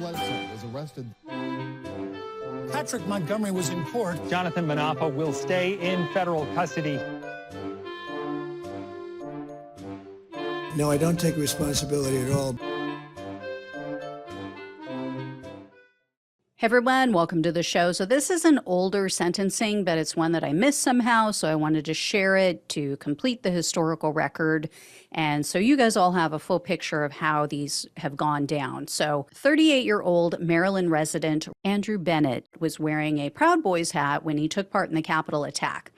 was arrested. Patrick Montgomery was in court. Jonathan Manapa will stay in federal custody. No, I don't take responsibility at all. Hey everyone, welcome to the show. So this is an older sentencing, but it's one that I missed somehow, so I wanted to share it to complete the historical record. And so you guys all have a full picture of how these have gone down. So 38-year-old Maryland resident Andrew Bennett was wearing a Proud Boys hat when he took part in the Capitol attack.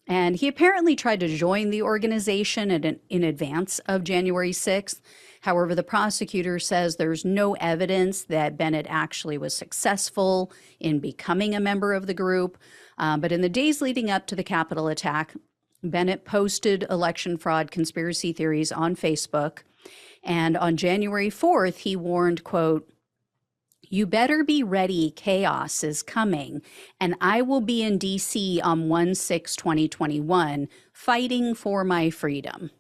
And he apparently tried to join the organization in advance of January 6th. However, the prosecutor says there's no evidence that Bennett actually was successful in becoming a member of the group. But in the days leading up to the Capitol attack, Bennett posted election fraud conspiracy theories on Facebook. And on January 4th, he warned, quote, "You better be ready, chaos is coming, and I will be in D.C. on 1/6/2021 fighting for my freedom."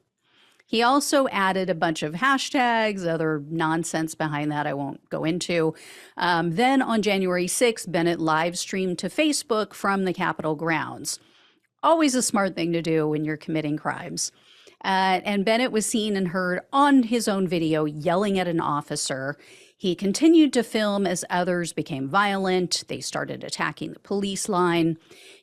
He also added a bunch of hashtags, other nonsense behind that I won't go into. Then on January 6th, Bennett live streamed to Facebook from the Capitol grounds. Always a smart thing to do when you're committing crimes. And Bennett was seen and heard on his own video yelling at an officer. He continued to film as others became violent. They started attacking the police line.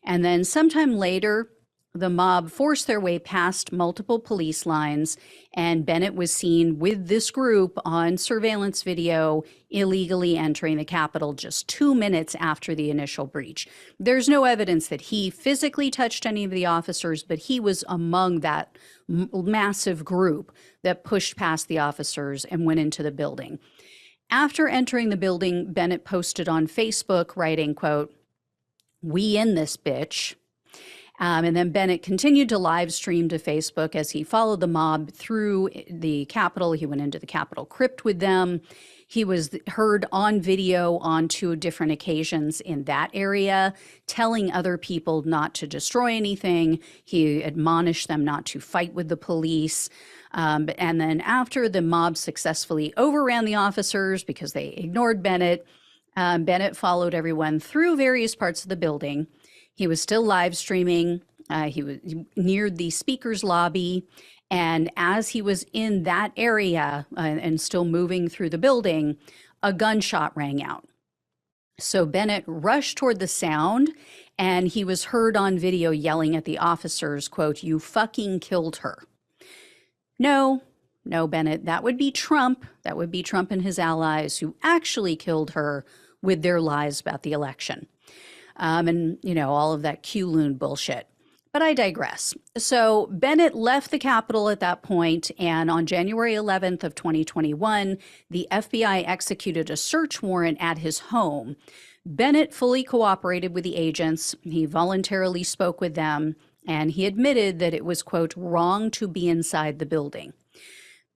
And then sometime later, the mob forced their way past multiple police lines, and Bennett was seen with this group on surveillance video illegally entering the Capitol just 2 minutes after the initial breach. There's no evidence that he physically touched any of the officers, but he was among that massive group that pushed past the officers and went into the building. After entering the building, Bennett posted on Facebook writing, quote, "We in this bitch." And then Bennett continued to live stream to Facebook as he followed the mob through the Capitol. He went into the Capitol crypt with them. He was heard on video on 2 different occasions in that area, telling other people not to destroy anything. He admonished them not to fight with the police. And then after the mob successfully overran the officers because they ignored Bennett, Bennett followed everyone through various parts of the building. He was still live streaming. He neared the speaker's lobby. And as he was in that area and still moving through the building, a gunshot rang out. So Bennett rushed toward the sound, and he was heard on video yelling at the officers, quote, "You fucking killed her." No, Bennett, that would be Trump. That would be Trump and his allies who actually killed her with their lies about the election. And, all of that Q-loon bullshit. But I digress. So Bennett left the Capitol at that point, and on January 11th of 2021, the FBI executed a search warrant at his home. Bennett fully cooperated with the agents. He voluntarily spoke with them, and he admitted that it was, quote, "wrong to be inside the building."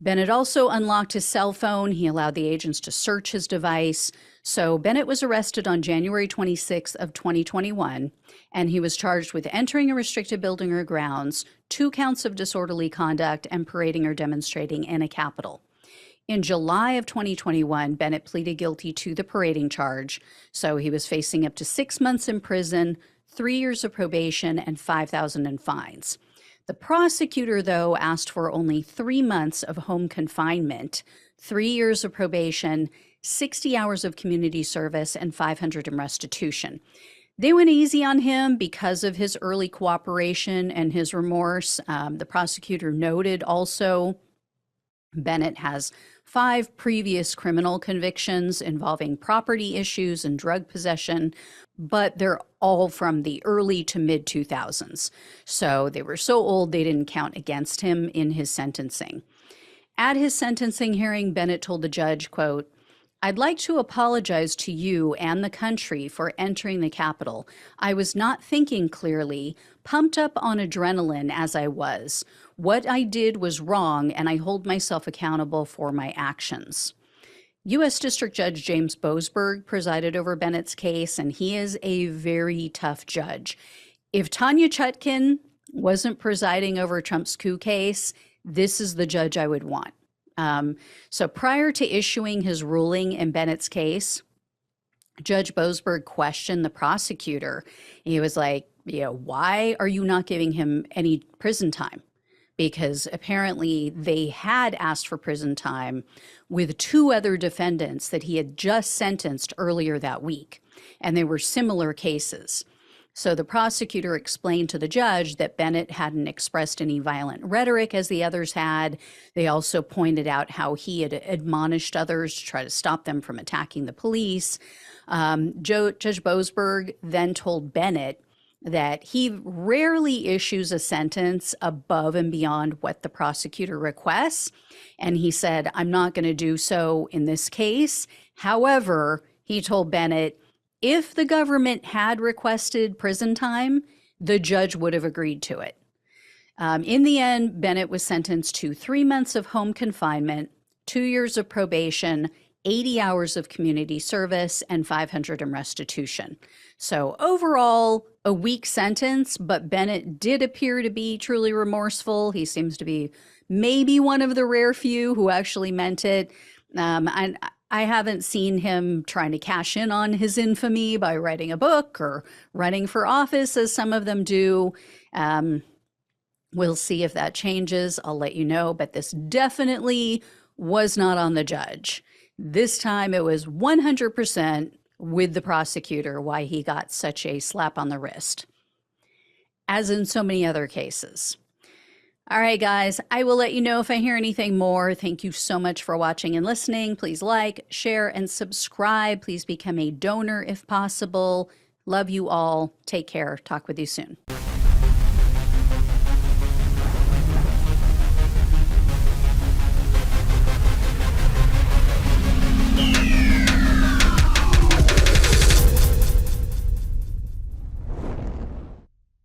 Bennett also unlocked his cell phone. He allowed the agents to search his device. So Bennett was arrested on January 26th of 2021, and he was charged with entering a restricted building or grounds, 2 counts of disorderly conduct, and parading or demonstrating in a Capitol. In July of 2021, Bennett pleaded guilty to the parading charge. So he was facing up to 6 months in prison, 3 years of probation, and $5,000 in fines. The prosecutor, though, asked for only 3 months of home confinement, 3 years of probation, 60 hours of community service, and $500 in restitution. They went easy on him because of his early cooperation and his remorse. The prosecutor noted also Bennett has 5 previous criminal convictions involving property issues and drug possession, but they're all from the early to mid-2000s. So they were so old they didn't count against him in his sentencing. At his sentencing hearing, Bennett told the judge, quote, "I'd like to apologize to you and the country for entering the Capitol. I was not thinking clearly, pumped up on adrenaline as I was. What I did was wrong, and I hold myself accountable for my actions." U.S. District Judge James Boasberg presided over Bennett's case, and he is a very tough judge. If Tanya Chutkan wasn't presiding over Trump's coup case, this is the judge I would want. So prior to issuing his ruling in Bennett's case, Judge Boasberg questioned the prosecutor. He was like, why are you not giving him any prison time? Because apparently they had asked for prison time with 2 other defendants that he had just sentenced earlier that week, and they were similar cases. So the prosecutor explained to the judge that Bennett hadn't expressed any violent rhetoric as the others had. They also pointed out how he had admonished others to try to stop them from attacking the police. Judge Boasberg then told Bennett that he rarely issues a sentence above and beyond what the prosecutor requests. And he said, I'm not going to do so in this case. However, he told Bennett, if the government had requested prison time, the judge would have agreed to it. In the end, Bennett was sentenced to 3 months of home confinement, 2 years of probation, 80 hours of community service, and $500 in restitution. So overall, a weak sentence, but Bennett did appear to be truly remorseful. He seems to be maybe one of the rare few who actually meant it. And I haven't seen him trying to cash in on his infamy by writing a book or running for office, as some of them do. We'll see if that changes. I'll let you know, but this definitely was not on the judge. This time it was 100% with the prosecutor why he got such a slap on the wrist, as in so many other cases. All right, guys, I will let you know if I hear anything more. Thank you so much for watching and listening. Please like, share, and subscribe. Please become a donor if possible. Love you all. Take care. Talk with you soon.